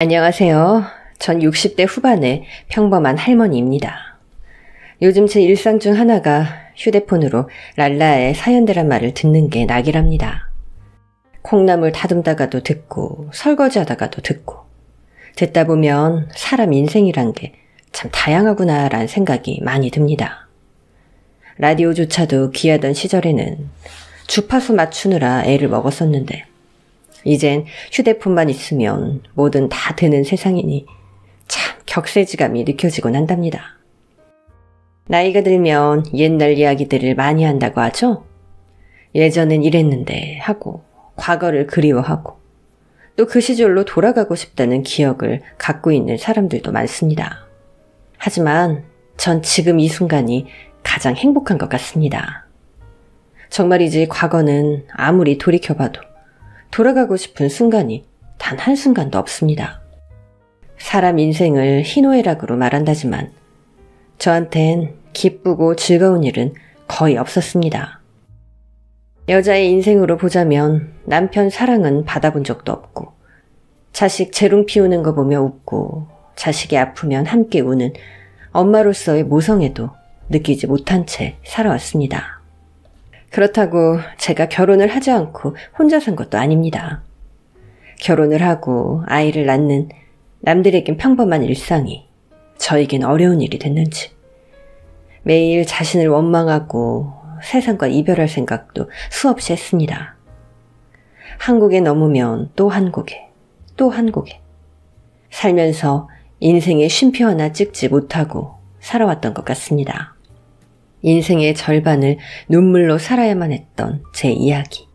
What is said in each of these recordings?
안녕하세요. 전 60대 후반의 평범한 할머니입니다. 요즘 제 일상 중 하나가 휴대폰으로 랄라의 사연대란 말을 듣는 게 낙이랍니다. 콩나물 다듬다가도 듣고 설거지하다가도 듣고 듣다 보면 사람 인생이란 게 참 다양하구나라는 생각이 많이 듭니다. 라디오조차도 귀하던 시절에는 주파수 맞추느라 애를 먹었었는데 이젠 휴대폰만 있으면 뭐든 다 되는 세상이니 참 격세지감이 느껴지곤 한답니다. 나이가 들면 옛날 이야기들을 많이 한다고 하죠? 예전엔 이랬는데 하고 과거를 그리워하고 또 그 시절로 돌아가고 싶다는 기억을 갖고 있는 사람들도 많습니다. 하지만 전 지금 이 순간이 가장 행복한 것 같습니다. 정말이지 과거는 아무리 돌이켜봐도 돌아가고 싶은 순간이 단 한순간도 없습니다. 사람 인생을 희노애락으로 말한다지만 저한텐 기쁘고 즐거운 일은 거의 없었습니다. 여자의 인생으로 보자면 남편 사랑은 받아본 적도 없고 자식 재롱 피우는 거 보며 웃고 자식이 아프면 함께 우는 엄마로서의 모성애도 느끼지 못한 채 살아왔습니다. 그렇다고 제가 결혼을 하지 않고 혼자 산 것도 아닙니다. 결혼을 하고 아이를 낳는 남들에겐 평범한 일상이 저에겐 어려운 일이 됐는지 매일 자신을 원망하고 세상과 이별할 생각도 수없이 했습니다. 한 곡에 넘으면 또 한 곡에 또 한 곡에 살면서 인생의 쉼표 하나 찍지 못하고 살아왔던 것 같습니다. 인생의 절반을 눈물로 살아야만 했던 제 이야기.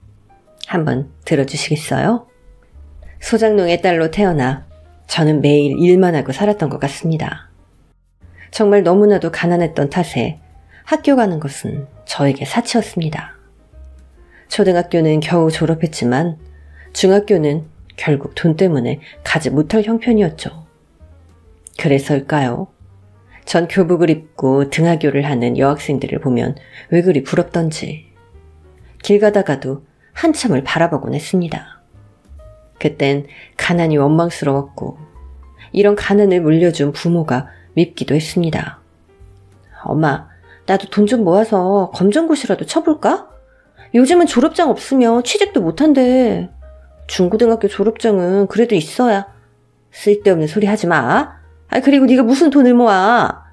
한번 들어주시겠어요? 소장농의 딸로 태어나 저는 매일 일만 하고 살았던 것 같습니다. 정말 너무나도 가난했던 탓에 학교 가는 것은 저에게 사치였습니다. 초등학교는 겨우 졸업했지만 중학교는 결국 돈 때문에 가지 못할 형편이었죠. 그래서일까요? 전 교복을 입고 등하교를 하는 여학생들을 보면 왜 그리 부럽던지 길 가다가도 한참을 바라보곤 했습니다. 그땐 가난이 원망스러웠고 이런 가난을 물려준 부모가 밉기도 했습니다. 엄마, 나도 돈 좀 모아서 검정고시라도 쳐볼까? 요즘은 졸업장 없으면 취직도 못한대. 중고등학교 졸업장은 그래도 있어야. 쓸데없는 소리 하지 마. 그리고 네가 무슨 돈을 모아?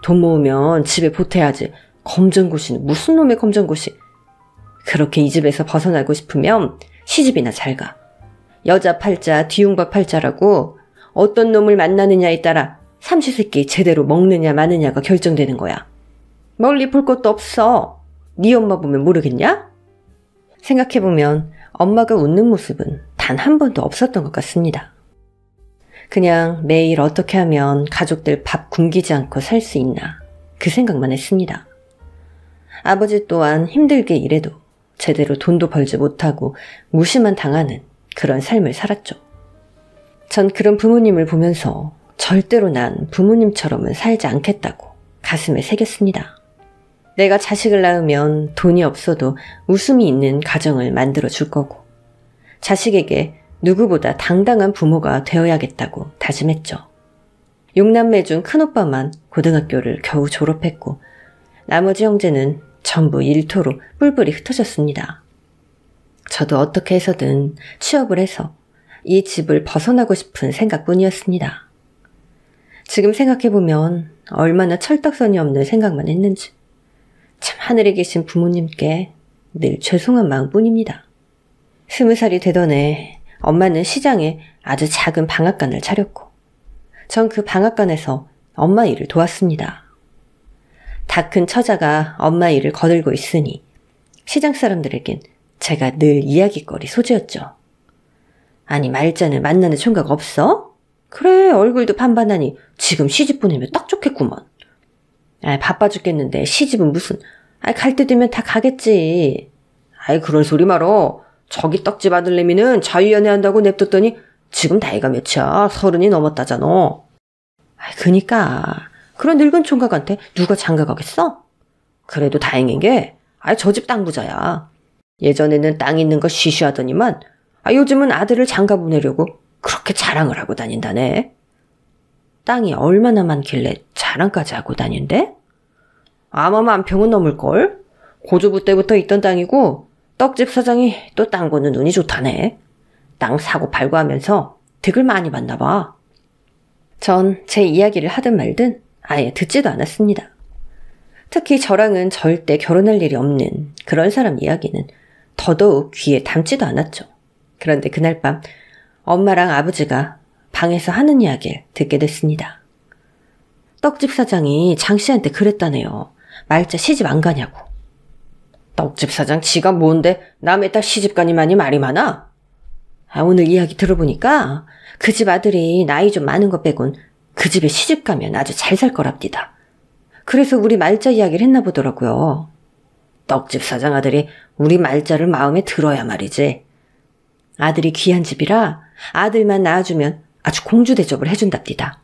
돈 모으면 집에 보태야지. 검정고시는 무슨 놈의 검정고시. 그렇게 이 집에서 벗어나고 싶으면 시집이나 잘 가. 여자 팔자, 뒤움박 팔자라고 어떤 놈을 만나느냐에 따라 삼시세끼 제대로 먹느냐 마느냐가 결정되는 거야. 멀리 볼 것도 없어. 네 엄마 보면 모르겠냐? 생각해보면 엄마가 웃는 모습은 단 한 번도 없었던 것 같습니다. 그냥 매일 어떻게 하면 가족들 밥 굶기지 않고 살 수 있나 그 생각만 했습니다. 아버지 또한 힘들게 일해도 제대로 돈도 벌지 못하고 무시만 당하는 그런 삶을 살았죠. 전 그런 부모님을 보면서 절대로 난 부모님처럼은 살지 않겠다고 가슴에 새겼습니다. 내가 자식을 낳으면 돈이 없어도 웃음이 있는 가정을 만들어 줄 거고 자식에게 누구보다 당당한 부모가 되어야겠다고 다짐했죠. 6남매 중 큰오빠만 고등학교를 겨우 졸업했고 나머지 형제는 전부 일토로 뿔뿔이 흩어졌습니다. 저도 어떻게 해서든 취업을 해서 이 집을 벗어나고 싶은 생각뿐이었습니다. 지금 생각해보면 얼마나 철딱선이 없는 생각만 했는지 참 하늘에 계신 부모님께 늘 죄송한 마음뿐입니다. 20살이 되던 해 엄마는 시장에 아주 작은 방앗간을 차렸고 전 그 방앗간에서 엄마 일을 도왔습니다. 다 큰 처자가 엄마 일을 거들고 있으니 시장 사람들에겐 제가 늘 이야깃거리 소재였죠. 아니 말자는 만나는 총각 없어? 그래 얼굴도 반반하니 지금 시집 보내면 딱 좋겠구먼. 바빠 죽겠는데 시집은 무슨 갈 때 되면 다 가겠지. 그런 소리 말어. 저기 떡집 아들내미는 자유연애한다고 냅뒀더니 지금 나이가 몇이야? 30이 넘었다잖아. 그니까 그런 늙은 총각한테 누가 장가가겠어? 그래도 다행인 게 저 집 땅 부자야. 예전에는 땅 있는 거 쉬쉬하더니만 요즘은 아들을 장가 보내려고 그렇게 자랑을 하고 다닌다네. 땅이 얼마나 많길래 자랑까지 하고 다닌대? 아마 10,000평은 넘을걸? 고조부 때부터 있던 땅이고 떡집 사장이 또 땅 보는 눈이 좋다네. 땅 사고 팔고 하면서 득을 많이 봤나 봐. 전 제 이야기를 하든 말든 아예 듣지도 않았습니다. 특히 저랑은 절대 결혼할 일이 없는 그런 사람 이야기는 더더욱 귀에 담지도 않았죠. 그런데 그날 밤 엄마랑 아버지가 방에서 하는 이야기를 듣게 됐습니다. 떡집 사장이 장 씨한테 그랬다네요. 말자 시집 안 가냐고. 떡집 사장 지가 뭔데 남의 딸 시집 가니만이 말이 많아? 오늘 이야기 들어보니까 그 집 아들이 나이 좀 많은 것 빼곤 그 집에 시집 가면 아주 잘 살 거랍디다. 그래서 우리 말자 이야기를 했나 보더라고요. 떡집 사장 아들이 우리 말자를 마음에 들어야 말이지. 아들이 귀한 집이라 아들만 낳아주면 아주 공주 대접을 해준답디다.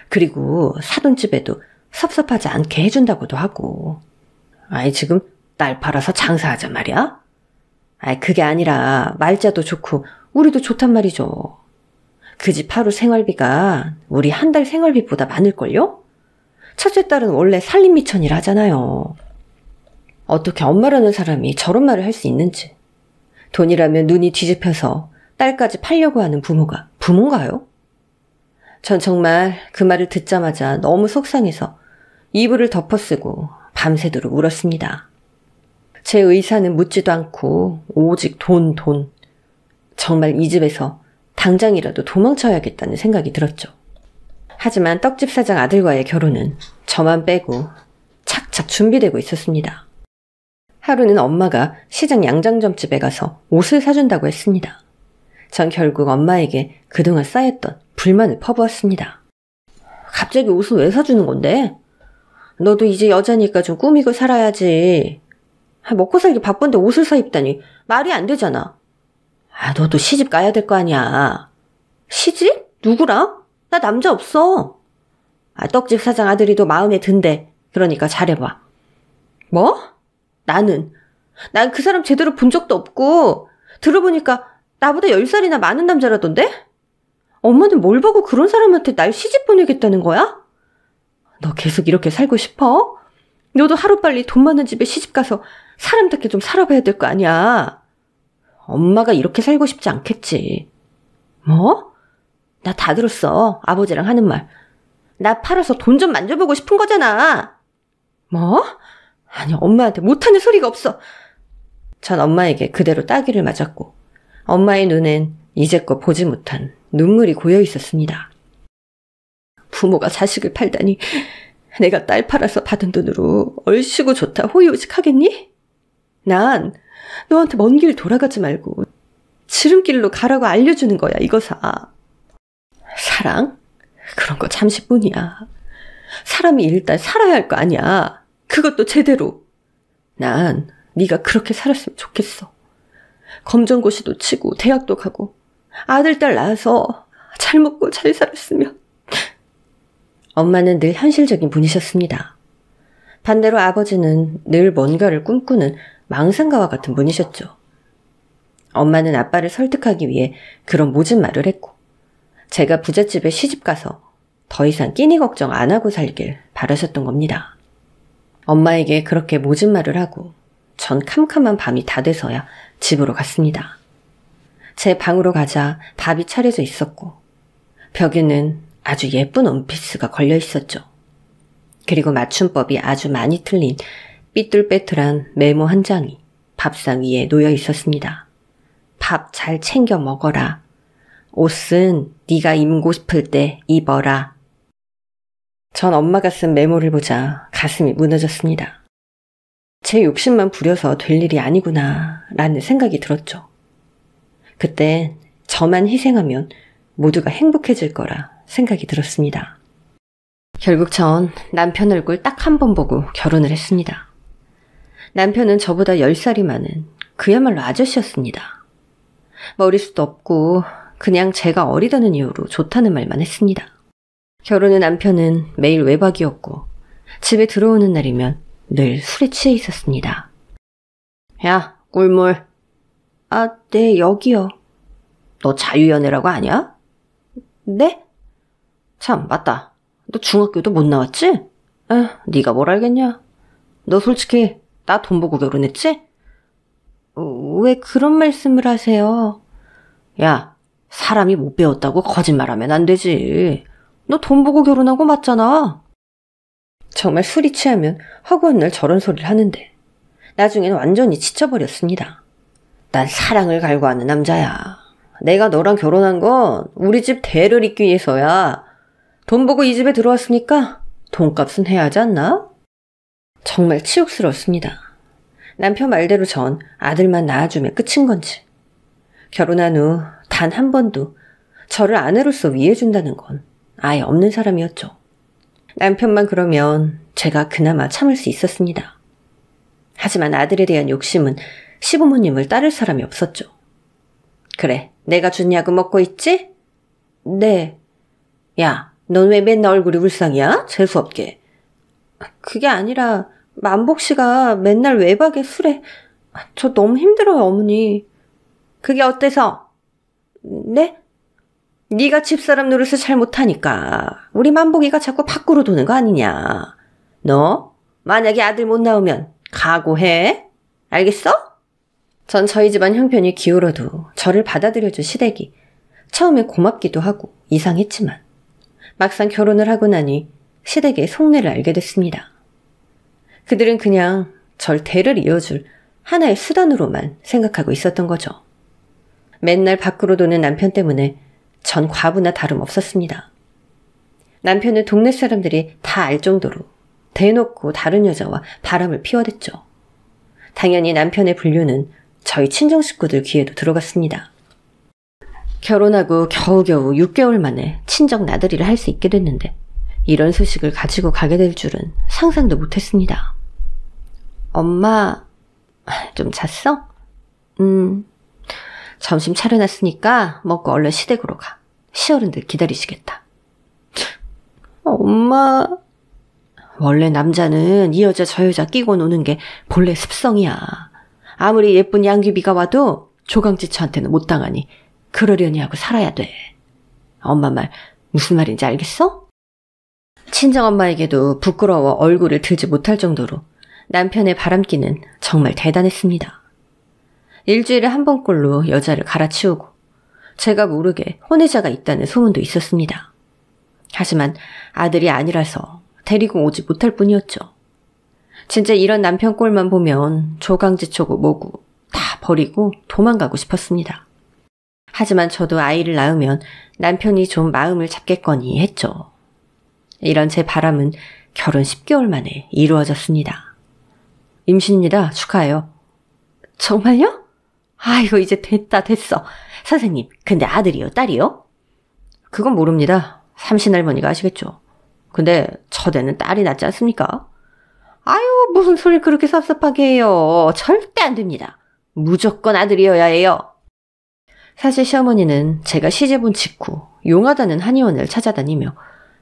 그리고 사돈집에도 섭섭하지 않게 해준다고도 하고. 지금 딸 팔아서 장사하자 말이야? 그게 아니라 말자도 좋고 우리도 좋단 말이죠. 그 집 하루 생활비가 우리 한 달 생활비보다 많을걸요? 첫째 딸은 원래 살림미천이라 하잖아요. 어떻게 엄마라는 사람이 저런 말을 할 수 있는지. 돈이라면 눈이 뒤집혀서 딸까지 팔려고 하는 부모가 부모인가요? 전 정말 그 말을 듣자마자 너무 속상해서 이불을 덮어쓰고 밤새도록 울었습니다. 제 의사는 묻지도 않고 오직 돈. 정말 이 집에서 당장이라도 도망쳐야겠다는 생각이 들었죠. 하지만 떡집 사장 아들과의 결혼은 저만 빼고 착착 준비되고 있었습니다. 하루는 엄마가 시장 양장점집에 가서 옷을 사준다고 했습니다. 전 결국 엄마에게 그동안 쌓였던 불만을 퍼부었습니다. 갑자기 옷을 왜 사주는 건데? 너도 이제 여자니까 좀 꾸미고 살아야지. 먹고 살기 바쁜데 옷을 사 입다니 말이 안 되잖아. 너도 시집 가야 될 거 아니야. 시집? 누구랑? 나 남자 없어. 떡집 사장 아들이도 마음에 든대. 그러니까 잘해봐. 뭐? 난 그 사람 제대로 본 적도 없고 들어보니까 나보다 10살이나 많은 남자라던데? 엄마는 뭘 보고 그런 사람한테 날 시집 보내겠다는 거야? 너 계속 이렇게 살고 싶어? 너도 하루빨리 돈 많은 집에 시집 가서 사람답게 좀 살아봐야 될 거 아니야. 엄마가 이렇게 살고 싶지 않겠지. 뭐? 나 다 들었어. 아버지랑 하는 말. 나 팔아서 돈 좀 만져보고 싶은 거잖아. 뭐? 아니, 엄마한테 못하는 소리가 없어. 전 엄마에게 그대로 따귀를 맞았고 엄마의 눈엔 이제껏 보지 못한 눈물이 고여 있었습니다. 부모가 자식을 팔다니 내가 딸 팔아서 받은 돈으로 얼씨구 좋다 호의호식 하겠니? 난 너한테 먼 길 돌아가지 말고 지름길로 가라고 알려주는 거야, 이거사. 사랑? 그런 거 잠시뿐이야. 사람이 일단 살아야 할 거 아니야. 그것도 제대로. 난 네가 그렇게 살았으면 좋겠어. 검정고시도 치고 대학도 가고 아들 딸 낳아서 잘 먹고 잘 살았으면. 엄마는 늘 현실적인 분이셨습니다. 반대로 아버지는 늘 뭔가를 꿈꾸는 망상가와 같은 분이셨죠. 엄마는 아빠를 설득하기 위해 그런 모진 말을 했고 제가 부잣집에 시집가서 더 이상 끼니 걱정 안 하고 살길 바라셨던 겁니다. 엄마에게 그렇게 모진 말을 하고 전 캄캄한 밤이 다 돼서야 집으로 갔습니다. 제 방으로 가자 밥이 차려져 있었고 벽에는 아주 예쁜 원피스가 걸려 있었죠. 그리고 맞춤법이 아주 많이 틀린 삐뚤빼뚤한 메모 한 장이 밥상 위에 놓여 있었습니다. 밥 잘 챙겨 먹어라. 옷은 네가 입고 싶을 때 입어라. 전 엄마가 쓴 메모를 보자 가슴이 무너졌습니다. 제 욕심만 부려서 될 일이 아니구나 라는 생각이 들었죠. 그때 저만 희생하면 모두가 행복해질 거라 생각이 들었습니다. 결국 전 남편 얼굴 딱 한 번 보고 결혼을 했습니다. 남편은 저보다 10살이 많은 그야말로 아저씨였습니다. 머리숱도 없고 그냥 제가 어리다는 이유로 좋다는 말만 했습니다. 결혼 후 남편은 매일 외박이었고 집에 들어오는 날이면 늘 술에 취해 있었습니다. 야, 꿀물. 네, 여기요. 너 자유연애라고 아냐? 네? 참, 맞다. 너 중학교도 못 나왔지? 아, 네가 뭘 알겠냐? 너 솔직히 나 돈 보고 결혼했지? 왜 그런 말씀을 하세요? 야, 사람이 못 배웠다고 거짓말하면 안 되지. 너 돈 보고 결혼한 거 맞잖아. 정말 술이 취하면 허구한 날 저런 소리를 하는데 나중엔 완전히 지쳐버렸습니다. 난 사랑을 갈구하는 남자야. 내가 너랑 결혼한 건 우리 집 대를 잇기 위해서야. 돈 보고 이 집에 들어왔으니까 돈값은 해야 하지 않나? 정말 치욕스러웠습니다. 남편 말대로 전 아들만 낳아주면 끝인 건지, 결혼한 후 단 한 번도 저를 아내로서 위해준다는 건 아예 없는 사람이었죠. 남편만 그러면 제가 그나마 참을 수 있었습니다. 하지만 아들에 대한 욕심은 시부모님을 따를 사람이 없었죠. 그래, 내가 준 약은 먹고 있지? 네. 야, 넌 왜 맨날 얼굴이 울상이야? 재수없게. 그게 아니라 만복 씨가 맨날 외박에 술에. 저 너무 힘들어요, 어머니. 그게 어때서? 네? 네가 집사람 노릇을 잘 못하니까 우리 만복이가 자꾸 밖으로 도는 거 아니냐. 너 만약에 아들 못 낳으면 각오해. 알겠어? 전 저희 집안 형편이 기울어도 저를 받아들여준 시댁이 처음엔 고맙기도 하고 이상했지만 막상 결혼을 하고 나니 시댁의 속내를 알게 됐습니다. 그들은 그냥 절 대를 이어줄 하나의 수단으로만 생각하고 있었던 거죠. 맨날 밖으로 도는 남편 때문에 전 과부나 다름없었습니다. 남편은 동네 사람들이 다 알 정도로 대놓고 다른 여자와 바람을 피워댔죠. 당연히 남편의 분류는 저희 친정 식구들 귀에도 들어갔습니다. 결혼하고 겨우겨우 6개월 만에 친정 나들이를 할 수 있게 됐는데 이런 소식을 가지고 가게 될 줄은 상상도 못했습니다. 엄마, 좀 잤어? 점심 차려놨으니까 먹고 얼른 시댁으로 가. 시어른들 기다리시겠다. 엄마, 원래 남자는 이 여자 저 여자 끼고 노는 게 본래 습성이야. 아무리 예쁜 양귀비가 와도 조강지처한테는 못 당하니 그러려니 하고 살아야 돼. 엄마 말 무슨 말인지 알겠어? 친정엄마에게도 부끄러워 얼굴을 들지 못할 정도로 남편의 바람기는 정말 대단했습니다. 일주일에 한 번꼴로 여자를 갈아치우고 제가 모르게 혼외자가 있다는 소문도 있었습니다. 하지만 아들이 아니라서 데리고 오지 못할 뿐이었죠. 진짜 이런 남편 꼴만 보면 조강지초고 뭐고 다 버리고 도망가고 싶었습니다. 하지만 저도 아이를 낳으면 남편이 좀 마음을 잡겠거니 했죠. 이런 제 바람은 결혼 10개월 만에 이루어졌습니다. 임신입니다. 축하해요. 정말요? 아이고 이제 됐어. 선생님, 근데 아들이요? 딸이요? 그건 모릅니다. 삼신할머니가 아시겠죠. 근데 저대는 딸이 낫지 않습니까? 아유, 무슨 소리 그렇게 섭섭하게 해요. 절대 안 됩니다. 무조건 아들이어야 해요. 사실 시어머니는 제가 시집온 직후 용하다는 한의원을 찾아다니며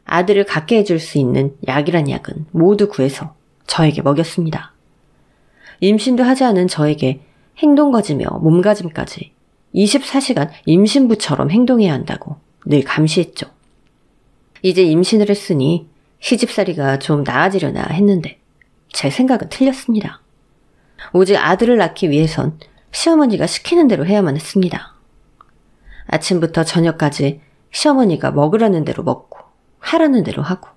아들을 갖게 해줄 수 있는 약이란 약은 모두 구해서 저에게 먹였습니다. 임신도 하지 않은 저에게 행동거지며 몸가짐까지 24시간 임신부처럼 행동해야 한다고 늘 감시했죠. 이제 임신을 했으니 시집살이가 좀 나아지려나 했는데 제 생각은 틀렸습니다. 오직 아들을 낳기 위해선 시어머니가 시키는 대로 해야만 했습니다. 아침부터 저녁까지 시어머니가 먹으라는 대로 먹고 하라는 대로 하고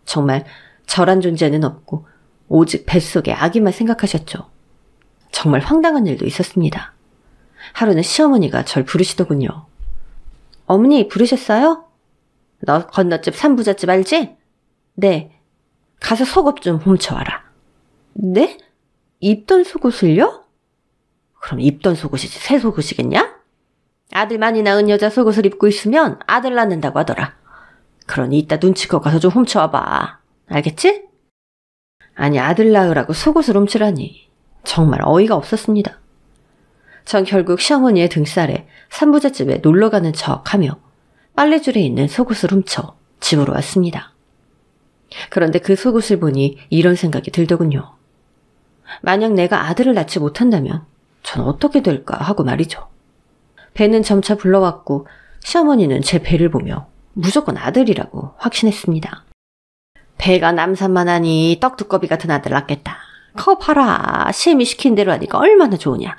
정말 저란 존재는 없고 오직 뱃속에 아기만 생각하셨죠. 정말 황당한 일도 있었습니다. 하루는 시어머니가 절 부르시더군요. 어머니 부르셨어요? 너 건너집 삼부잣집 알지? 네. 가서 속옷 좀 훔쳐와라. 네? 입던 속옷을요? 그럼 입던 속옷이지 새 속옷이겠냐? 아들 많이 낳은 여자 속옷을 입고 있으면 아들 낳는다고 하더라. 그러니 이따 눈치껏 가서 좀 훔쳐와봐. 알겠지? 아니 아들 낳으라고 속옷을 훔치라니 정말 어이가 없었습니다. 전 결국 시어머니의 등살에 삼부잣집에 놀러가는 척하며 빨래줄에 있는 속옷을 훔쳐 집으로 왔습니다. 그런데 그 속옷을 보니 이런 생각이 들더군요. 만약 내가 아들을 낳지 못한다면 전 어떻게 될까 하고 말이죠. 배는 점차 불러왔고 시어머니는 제 배를 보며 무조건 아들이라고 확신했습니다. 배가 남산만하니 떡두꺼비 같은 아들 낳겠다. 커 봐라. 시엠이 시킨 대로 하니까 얼마나 좋으냐.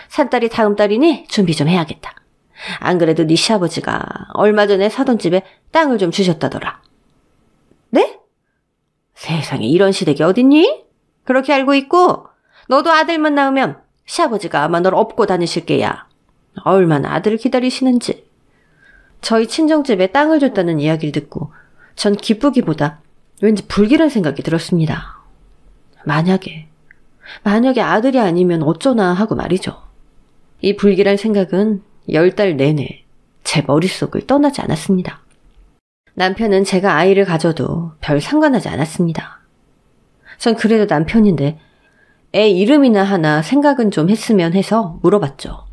산딸이 다음 달이니 준비 좀 해야겠다. 안 그래도 네 시아버지가 얼마 전에 사돈 집에 땅을 좀 주셨다더라. 네? 세상에 이런 시댁이 어딨니? 그렇게 알고 있고 너도 아들만 낳으면 시아버지가 아마 널 업고 다니실 게야. 얼마나 아들을 기다리시는지. 저희 친정집에 땅을 줬다는 이야기를 듣고 전 기쁘기보다 왠지 불길한 생각이 들었습니다. 만약에 아들이 아니면 어쩌나 하고 말이죠. 이 불길한 생각은 10달 내내 제 머릿속을 떠나지 않았습니다. 남편은 제가 아이를 가져도 별 상관하지 않았습니다. 전 그래도 남편인데 애 이름이나 하나 생각은 좀 했으면 해서 물어봤죠.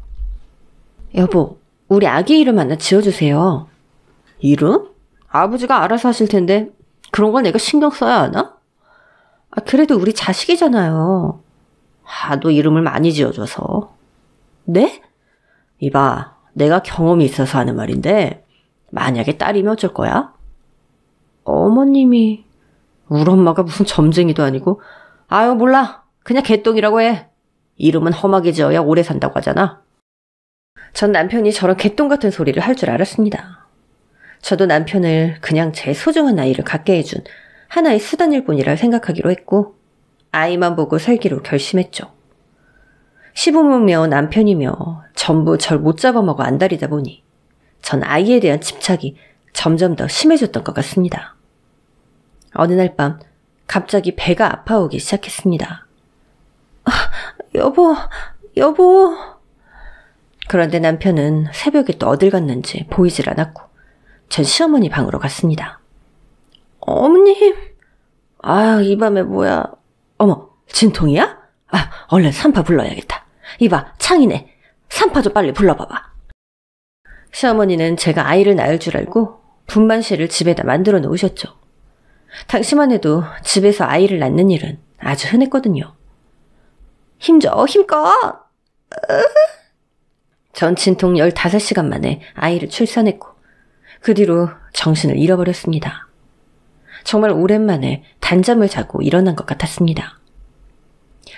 여보, 우리 아기 이름 하나 지어주세요. 이름? 아버지가 알아서 하실 텐데 그런 걸 내가 신경 써야 하나? 그래도 우리 자식이잖아요. 하도 이름을 많이 지어줘서. 네? 이봐, 내가 경험이 있어서 하는 말인데 만약에 딸이면 어쩔 거야? 어머님이... 우리 엄마가 무슨 점쟁이도 아니고 아유 몰라. 그냥 개똥이라고 해. 이름은 험하게 지어야 오래 산다고 하잖아. 전 남편이 저런 개똥 같은 소리를 할 줄 알았습니다. 저도 남편을 그냥 제 소중한 아이를 갖게 해준 하나의 수단일 뿐이라 생각하기로 했고 아이만 보고 살기로 결심했죠. 시부모며 남편이며 전부 절 못 잡아먹어 안달이다 보니 전 아이에 대한 집착이 점점 더 심해졌던 것 같습니다. 어느 날 밤 갑자기 배가 아파오기 시작했습니다. 여보. 그런데 남편은 새벽에 또 어딜 갔는지 보이질 않았고 전 시어머니 방으로 갔습니다. 어머님. 이 밤에 뭐야. 어머, 진통이야? 얼른 산파 불러야겠다. 이봐, 창이네. 산파 좀 빨리 불러봐봐. 시어머니는 제가 아이를 낳을 줄 알고 분만실을 집에다 만들어 놓으셨죠. 당시만 해도 집에서 아이를 낳는 일은 아주 흔했거든요. 힘줘, 힘껏! 전 진통 15시간 만에 아이를 출산했고 그 뒤로 정신을 잃어버렸습니다. 정말 오랜만에 단잠을 자고 일어난 것 같았습니다.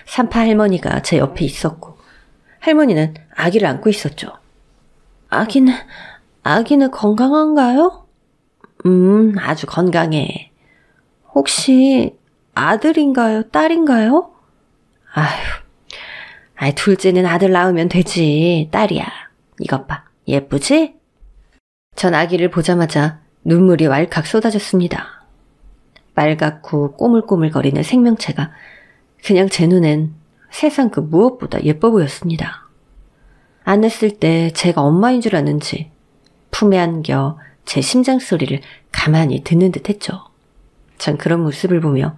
산파 할머니가 제 옆에 있었고 할머니는 아기를 안고 있었죠. 아기는 건강한가요? 아주 건강해. 혹시 아들인가요? 딸인가요? 둘째는 아들 낳으면 되지. 딸이야. 이것 봐. 예쁘지? 전 아기를 보자마자 눈물이 왈칵 쏟아졌습니다. 빨갛고 꼬물꼬물거리는 생명체가 그냥 제 눈엔 세상 그 무엇보다 예뻐 보였습니다. 안았을 때 제가 엄마인 줄 아는지 품에 안겨 제 심장 소리를 가만히 듣는 듯 했죠. 전 그런 모습을 보며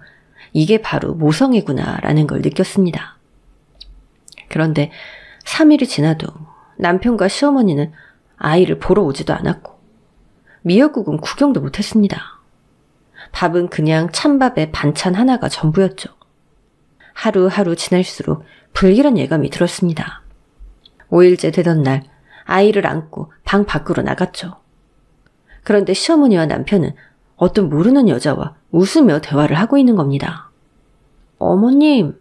이게 바로 모성애구나 라는 걸 느꼈습니다. 그런데 3일이 지나도 남편과 시어머니는 아이를 보러 오지도 않았고 미역국은 구경도 못했습니다. 밥은 그냥 찬밥에 반찬 하나가 전부였죠. 하루하루 지날수록 불길한 예감이 들었습니다. 5일째 되던 날 아이를 안고 방 밖으로 나갔죠. 그런데 시어머니와 남편은 어떤 모르는 여자와 웃으며 대화를 하고 있는 겁니다. 어머님,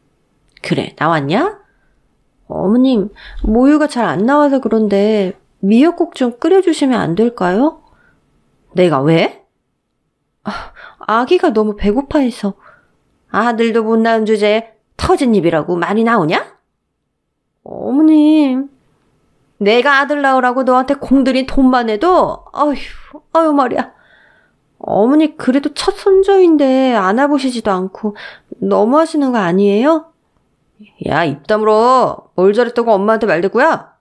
그래 나왔냐? 어머님, 모유가 잘 안 나와서 그런데 미역국 좀 끓여주시면 안 될까요? 내가 왜? 아기가 너무 배고파해서. 아들도 못 낳은 주제에 터진 입이라고 많이 나오냐? 어머님, 내가 아들 낳으라고 너한테 공들인 돈만 해도 아유 말이야. 어머니 그래도 첫 손자인데 안아보시지도 않고 너무하시는 거 아니에요? 야, 입 다물어. 뭘 잘했다고 엄마한테 말대꾸야?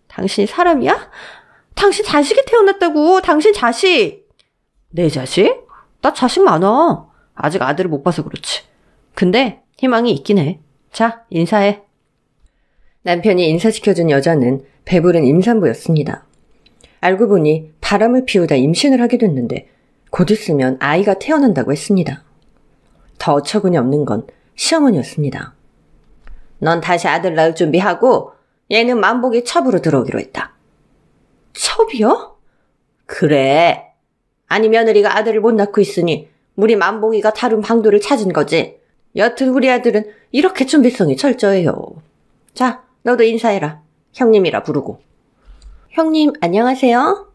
당신이 사람이야? 당신 자식이 태어났다고. 당신 자식. 내 자식? 나 자식 많아. 아직 아들을 못 봐서 그렇지. 근데 희망이 있긴 해. 자, 인사해. 남편이 인사시켜준 여자는 배부른 임산부였습니다. 알고 보니 바람을 피우다 임신을 하게 됐는데 곧 있으면 아이가 태어난다고 했습니다. 더 어처구니 없는 건 시어머니였습니다. 넌 다시 아들 낳을 준비하고 얘는 만복이 첩으로 들어오기로 했다. 첩이요? 그래. 아니 며느리가 아들을 못 낳고 있으니 우리 만봉이가 다른 방도를 찾은 거지. 여튼 우리 아들은 이렇게 준비성이 철저해요. 자, 너도 인사해라. 형님이라 부르고. 형님, 안녕하세요.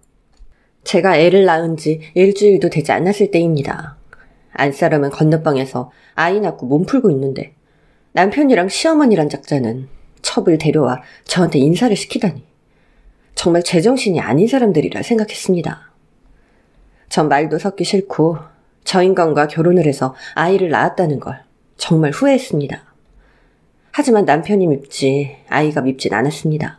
제가 애를 낳은 지 일주일도 되지 않았을 때입니다. 안사람은 건너방에서 아이 낳고 몸 풀고 있는데 남편이랑 시어머니란 작자는 첩을 데려와 저한테 인사를 시키다니. 정말 제정신이 아닌 사람들이라 생각했습니다. 전 말도 섞기 싫고 저 인간과 결혼을 해서 아이를 낳았다는 걸 정말 후회했습니다. 하지만 남편이 밉지 아이가 밉진 않았습니다.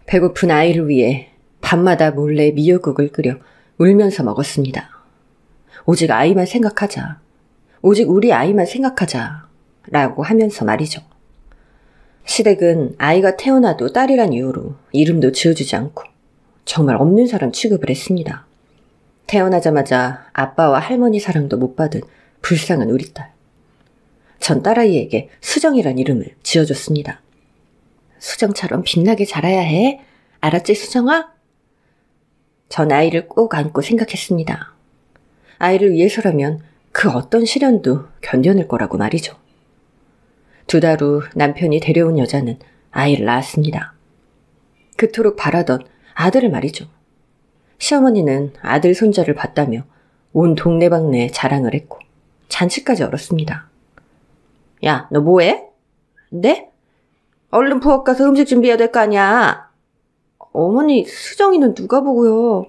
배고픈 아이를 위해 밤마다 몰래 미역국을 끓여 울면서 먹었습니다. 오직 아이만 생각하자. 오직 우리 아이만 생각하자. 라고 하면서 말이죠. 시댁은 아이가 태어나도 딸이란 이유로 이름도 지어주지 않고 정말 없는 사람 취급을 했습니다. 태어나자마자 아빠와 할머니 사랑도 못 받은 불쌍한 우리 딸. 전 딸아이에게 수정이란 이름을 지어줬습니다. 수정처럼 빛나게 자라야 해. 알았지, 수정아? 전 아이를 꼭 안고 생각했습니다. 아이를 위해서라면 그 어떤 시련도 견뎌낼 거라고 말이죠. 2달 후 남편이 데려온 여자는 아이를 낳았습니다. 그토록 바라던 아들을 말이죠. 시어머니는 아들 손자를 봤다며 온 동네방네 자랑을 했고 잔치까지 열었습니다. 야, 너 뭐해? 네? 얼른 부엌 가서 음식 준비해야 될 거 아니야. 어머니, 수정이는 누가 보고요?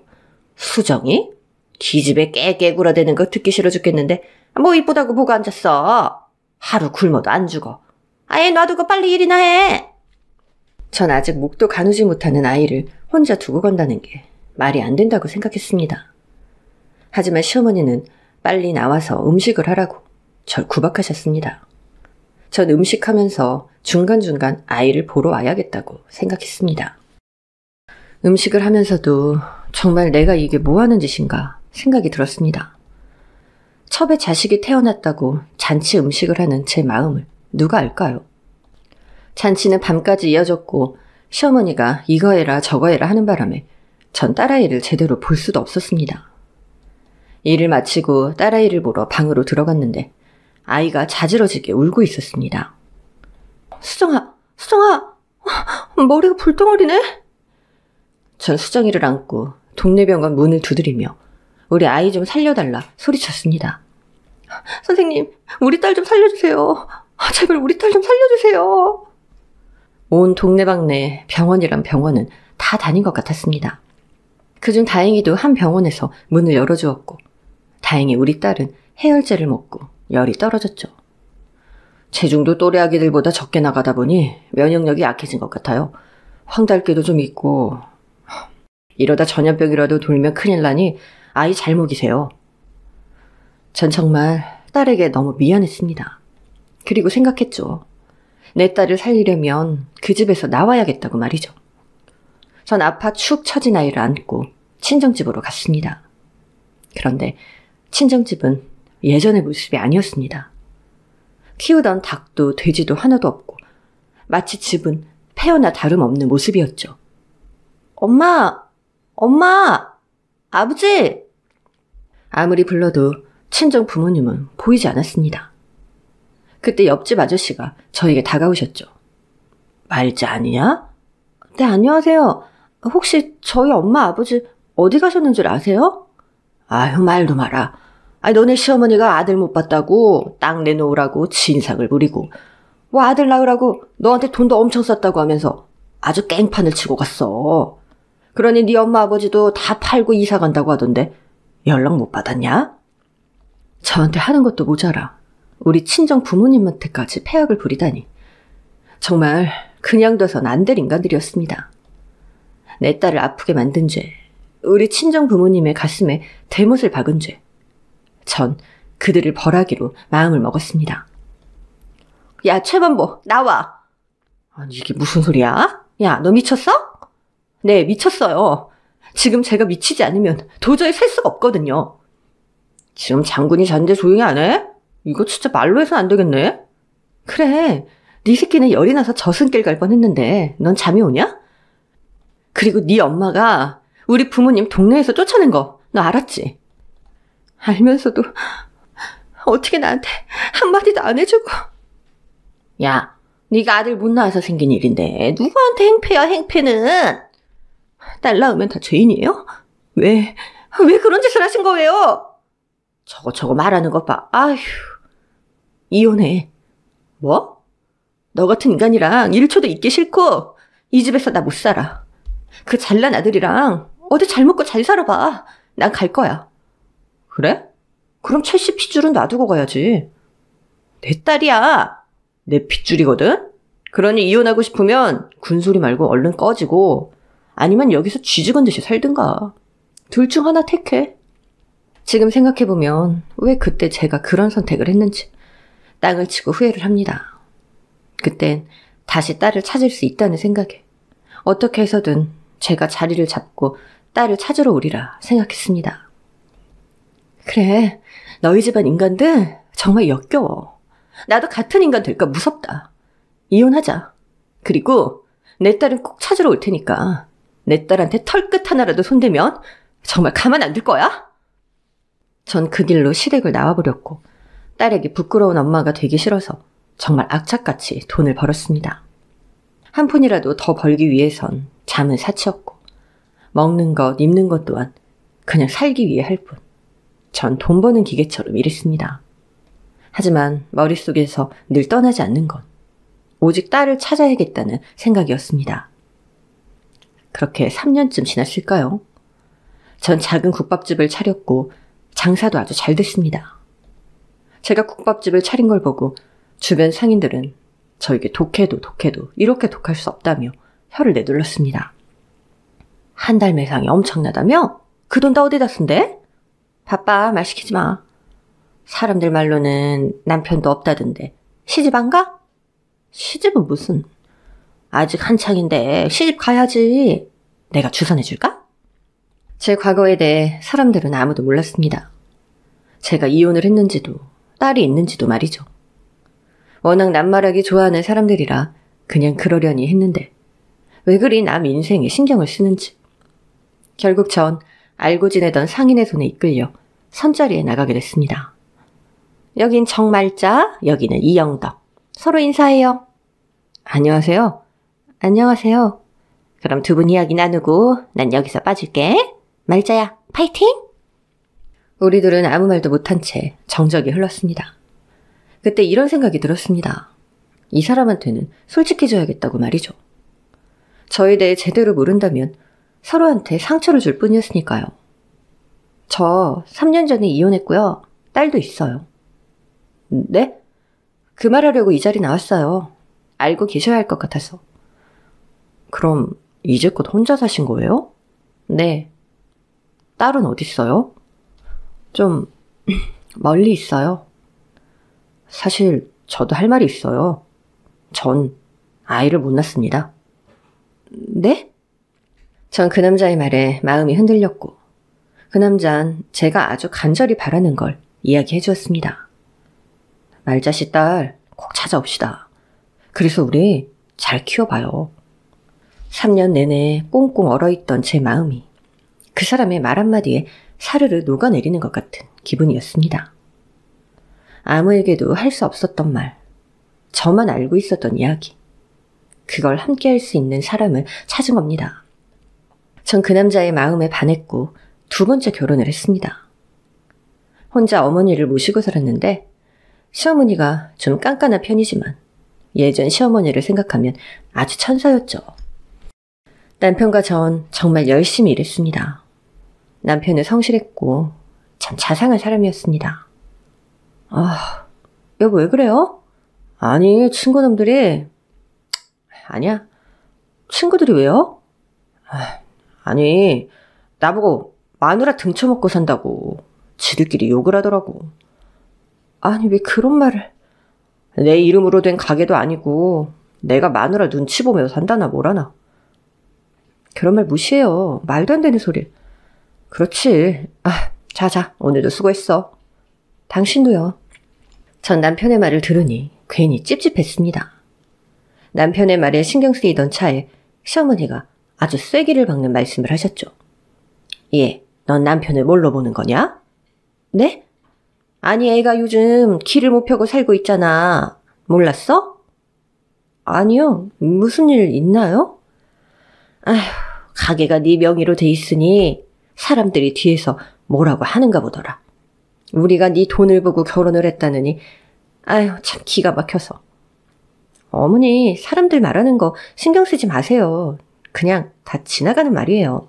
수정이? 기집애 깨깨 굴어대는 거 듣기 싫어 죽겠는데 뭐 이쁘다고 보고 앉았어. 하루 굶어도 안 죽어. 아예 놔두고 빨리 일이나 해. 전 아직 목도 가누지 못하는 아이를 혼자 두고 간다는 게 말이 안 된다고 생각했습니다. 하지만 시어머니는 빨리 나와서 음식을 하라고 절 구박하셨습니다. 전 음식하면서 중간중간 아이를 보러 와야겠다고 생각했습니다. 음식을 하면서도 정말 내가 이게 뭐하는 짓인가 생각이 들었습니다. 첩에 자식이 태어났다고 잔치 음식을 하는 제 마음을 누가 알까요? 잔치는 밤까지 이어졌고 시어머니가 이거 해라 저거 해라 하는 바람에 전 딸아이를 제대로 볼 수도 없었습니다. 일을 마치고 딸아이를 보러 방으로 들어갔는데 아이가 자지러지게 울고 있었습니다. 수정아, 머리가 불덩어리네? 전 수정이를 안고 동네 병원 문을 두드리며 우리 아이 좀 살려달라 소리쳤습니다. 선생님, 우리 딸 좀 살려주세요. 제발 우리 딸 좀 살려주세요. 온 동네방네 병원이란 병원은 다 다닌 것 같았습니다. 그중 다행히도 한 병원에서 문을 열어주었고 다행히 우리 딸은 해열제를 먹고 열이 떨어졌죠. 체중도 또래 아기들보다 적게 나가다 보니 면역력이 약해진 것 같아요. 황달기도 좀 있고 이러다 전염병이라도 돌면 큰일 나니 아이 잘 먹이세요. 전 정말 딸에게 너무 미안했습니다. 그리고 생각했죠. 내 딸을 살리려면 그 집에서 나와야겠다고 말이죠. 전 아파 축 처진 아이를 안고 친정집으로 갔습니다. 그런데 친정집은 예전의 모습이 아니었습니다. 키우던 닭도 돼지도 하나도 없고 마치 집은 폐허나 다름없는 모습이었죠. 엄마! 아버지! 아무리 불러도 친정 부모님은 보이지 않았습니다. 그때 옆집 아저씨가 저에게 다가오셨죠. 말자 아니냐? 네, 안녕하세요. 혹시 저희 엄마 아버지 어디 가셨는 줄 아세요? 아유, 말도 마라. 너네 시어머니가 아들 못 봤다고 땅 내놓으라고 진상을 부리고 뭐 아들 낳으라고 너한테 돈도 엄청 썼다고 하면서 아주 깽판을 치고 갔어. 그러니 네 엄마 아버지도 다 팔고 이사 간다고 하던데 연락 못 받았냐? 저한테 하는 것도 모자라 우리 친정 부모님한테까지 패악을 부리다니. 정말 그냥 둬선 안 될 인간들이었습니다. 내 딸을 아프게 만든 죄, 우리 친정 부모님의 가슴에 대못을 박은 죄, 전 그들을 벌하기로 마음을 먹었습니다. 야, 최반보, 나와. 아니, 이게 무슨 소리야? 야, 너 미쳤어? 네, 미쳤어요. 지금 제가 미치지 않으면 도저히 살 수가 없거든요. 지금 장군이 잔데 조용히 안 해? 이거 진짜 말로 해서는 안 되겠네? 그래, 네 새끼는 열이 나서 저승길 갈 뻔했는데 넌 잠이 오냐? 그리고 네 엄마가 우리 부모님 동네에서 쫓아낸 거 너 알았지? 알면서도 어떻게 나한테 한마디도 안 해주고. 야, 네가 아들 못 낳아서 생긴 일인데 누구한테 행패야, 행패는. 딸 낳으면 다 죄인이에요? 왜 그런 짓을 하신 거예요? 저거 말하는 것 봐. 아휴. 이혼해. 뭐? 너 같은 인간이랑 1초도 있기 싫고 이 집에서 나 못 살아. 그 잘난 아들이랑 어디 잘 먹고 잘 살아봐. 난 갈 거야. 그래? 그럼 첼시 핏줄은 놔두고 가야지. 내 딸이야. 내 핏줄이거든? 그러니 이혼하고 싶으면 군소리 말고 얼른 꺼지고 아니면 여기서 쥐죽은 듯이 살든가. 둘 중 하나 택해. 지금 생각해보면 왜 그때 제가 그런 선택을 했는지 땅을 치고 후회를 합니다. 그땐 다시 딸을 찾을 수 있다는 생각에 어떻게 해서든 제가 자리를 잡고 딸을 찾으러 오리라 생각했습니다. 그래, 너희 집안 인간들 정말 역겨워. 나도 같은 인간 될까 무섭다. 이혼하자. 그리고 내 딸은 꼭 찾으러 올 테니까 내 딸한테 털끝 하나라도 손대면 정말 가만 안 둘 거야? 전 그 길로 시댁을 나와버렸고 딸에게 부끄러운 엄마가 되기 싫어서 정말 악착같이 돈을 벌었습니다. 한 푼이라도 더 벌기 위해선 잠은 사치였고 먹는 것, 입는 것 또한 그냥 살기 위해 할 뿐. 전 돈 버는 기계처럼 일했습니다. 하지만 머릿속에서 늘 떠나지 않는 건 오직 딸을 찾아야겠다는 생각이었습니다. 그렇게 3년쯤 지났을까요? 전 작은 국밥집을 차렸고 장사도 아주 잘 됐습니다. 제가 국밥집을 차린 걸 보고 주변 상인들은 저에게 독해도 이렇게 독할 수 없다며 혀를 내둘렀습니다. 한 달 매상이 엄청나다며? 그 돈 다 어디다 쓴대? 바빠, 말 시키지 마. 사람들 말로는 남편도 없다던데 시집 안 가? 시집은 무슨. 아직 한창인데 시집 가야지. 내가 주선해줄까? 제 과거에 대해 사람들은 아무도 몰랐습니다. 제가 이혼을 했는지도 딸이 있는지도 말이죠. 워낙 남말하기 좋아하는 사람들이라 그냥 그러려니 했는데 왜 그리 남 인생에 신경을 쓰는지. 결국 전 알고 지내던 상인의 손에 이끌려 선자리에 나가게 됐습니다. 여긴 정말자, 여기는 이영덕. 서로 인사해요. 안녕하세요. 안녕하세요. 그럼 두 분 이야기 나누고 난 여기서 빠질게. 말자야, 파이팅! 우리 둘은 아무 말도 못한 채 정적이 흘렀습니다. 그때 이런 생각이 들었습니다. 이 사람한테는 솔직해져야겠다고 말이죠. 저에 대해 제대로 모른다면 서로한테 상처를 줄 뿐이었으니까요. 저 3년 전에 이혼했고요. 딸도 있어요. 네? 그 말하려고 이 자리 나왔어요. 알고 계셔야 할 것 같아서. 그럼 이제껏 혼자 사신 거예요? 네. 딸은 어디 있어요? 좀 멀리 있어요. 사실 저도 할 말이 있어요. 전 아이를 못 낳습니다. 네? 전 그 남자의 말에 마음이 흔들렸고 그 남자는 제가 아주 간절히 바라는 걸 이야기해 주었습니다. 말자씨 딸 꼭 찾아옵시다. 그래서 우리 잘 키워봐요. 3년 내내 꽁꽁 얼어있던 제 마음이 그 사람의 말 한마디에 사르르 녹아내리는 것 같은 기분이었습니다. 아무에게도 할 수 없었던 말, 저만 알고 있었던 이야기, 그걸 함께 할 수 있는 사람을 찾은 겁니다. 전 그 남자의 마음에 반했고 2번째 결혼을 했습니다. 혼자 어머니를 모시고 살았는데 시어머니가 좀 깐깐한 편이지만 예전 시어머니를 생각하면 아주 천사였죠. 남편과 전 정말 열심히 일했습니다. 남편은 성실했고 참 자상한 사람이었습니다. 아, 여보 왜 그래요? 아니, 친구놈들이... 아니야. 친구들이 왜요? 아니, 나보고 마누라 등쳐먹고 산다고 지들끼리 욕을 하더라고. 아니, 왜 그런 말을... 내 이름으로 된 가게도 아니고 내가 마누라 눈치 보며 산다나 뭐라나. 그런 말 무시해요. 말도 안 되는 소리. 그렇지. 자자, 오늘도 수고했어. 당신도요. 전 남편의 말을 들으니 괜히 찝찝했습니다. 남편의 말에 신경 쓰이던 차에 시어머니가 아주 쐐기를 박는 말씀을 하셨죠. 얘, 넌 남편을 뭘로 보는 거냐? 네? 아니, 애가 요즘 길을 못 펴고 살고 있잖아. 몰랐어? 아니요. 무슨 일 있나요? 아휴, 가게가 네 명의로 돼 있으니 사람들이 뒤에서 뭐라고 하는가 보더라. 우리가 네 돈을 보고 결혼을 했다느니 아휴, 참 기가 막혀서. 어머니, 사람들 말하는 거 신경 쓰지 마세요. 그냥 다 지나가는 말이에요.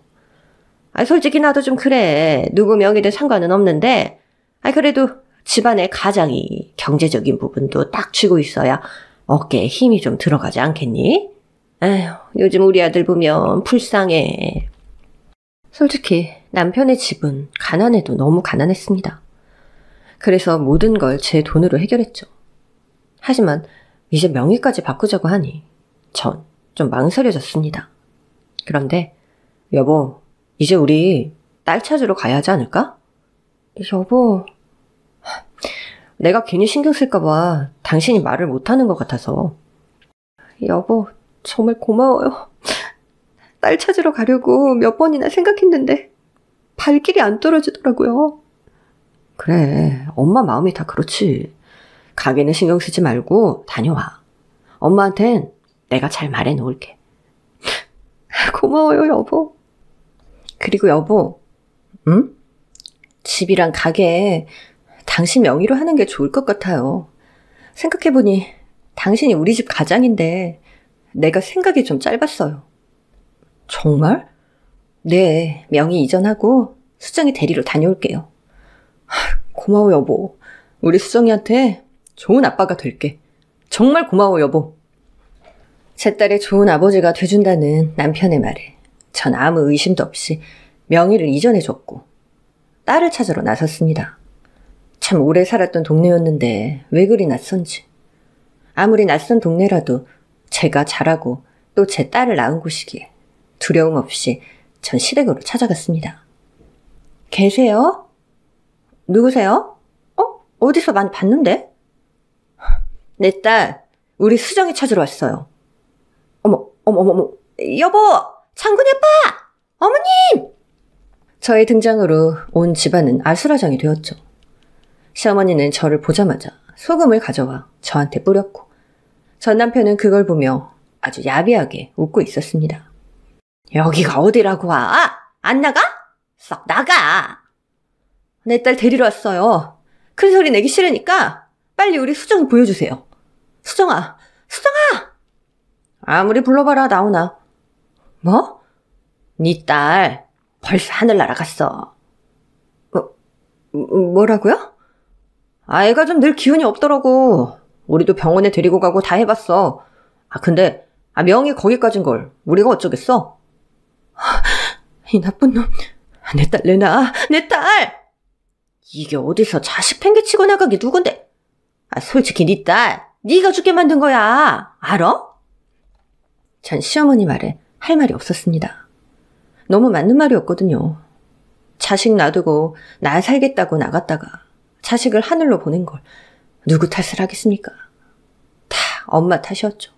솔직히 나도 좀 그래. 누구 명의든 상관은 없는데 그래도 집안의 가장이 경제적인 부분도 딱 쥐고 있어야 어깨에 힘이 좀 들어가지 않겠니? 아휴, 요즘 우리 아들 보면 불쌍해. 솔직히 남편의 집은 가난해도 너무 가난했습니다. 그래서 모든 걸 제 돈으로 해결했죠. 하지만 이제 명의까지 바꾸자고 하니 전 좀 망설여졌습니다. 그런데 여보, 이제 우리 딸 찾으러 가야 하지 않을까? 여보, 내가 괜히 신경 쓸까봐 당신이 말을 못하는 것 같아서. 여보, 정말 고마워요. 딸 찾으러 가려고 몇 번이나 생각했는데 발길이 안 떨어지더라고요. 그래, 엄마 마음이 다 그렇지. 가게는 신경 쓰지 말고 다녀와. 엄마한텐 내가 잘 말해놓을게. 고마워요, 여보. 그리고 여보, 응? 집이랑 가게 당신 명의로 하는 게 좋을 것 같아요. 생각해보니 당신이 우리 집 가장인데 내가 생각이 좀 짧았어요. 정말? 네, 명의 이전하고 수정이 대리로 다녀올게요. 고마워, 여보. 우리 수정이한테 좋은 아빠가 될게. 정말 고마워, 여보. 제 딸의 좋은 아버지가 돼준다는 남편의 말에 전 아무 의심도 없이 명의를 이전해줬고 딸을 찾으러 나섰습니다. 참 오래 살았던 동네였는데 왜 그리 낯선지. 아무리 낯선 동네라도 제가 자라고 또 제 딸을 낳은 곳이기에 두려움 없이 전 시댁으로 찾아갔습니다. 계세요? 누구세요? 어디서 많이 봤는데? 내 딸, 우리 수정이 찾으러 왔어요. 어머, 여보! 장군이 아빠! 어머님! 저의 등장으로 온 집안은 아수라장이 되었죠. 시어머니는 저를 보자마자 소금을 가져와 저한테 뿌렸고 전 남편은 그걸 보며 아주 야비하게 웃고 있었습니다. 여기가 어디라고 와? 안 나가? 썩 나가! 내 딸 데리러 왔어요. 큰 소리 내기 싫으니까 빨리 우리 수정 보여주세요. 수정아! 아무리 불러봐라 나오나. 뭐? 네 딸 벌써 하늘 날아갔어. 뭐라고요? 애가 좀 늘 기운이 없더라고. 우리도 병원에 데리고 가고 다 해봤어. 근데 명이 거기까진 걸 우리가 어쩌겠어? 이 나쁜 놈. 내 딸 내놔. 내 딸! 이게 어디서 자식 팽개치고 나가기 누군데? 솔직히 네 딸 네가 죽게 만든 거야. 알아? 전 시어머니 말에 할 말이 없었습니다. 너무 맞는 말이었거든요. 자식 놔두고 나 살겠다고 나갔다가 자식을 하늘로 보낸 걸 누구 탓을 하겠습니까? 다 엄마 탓이었죠.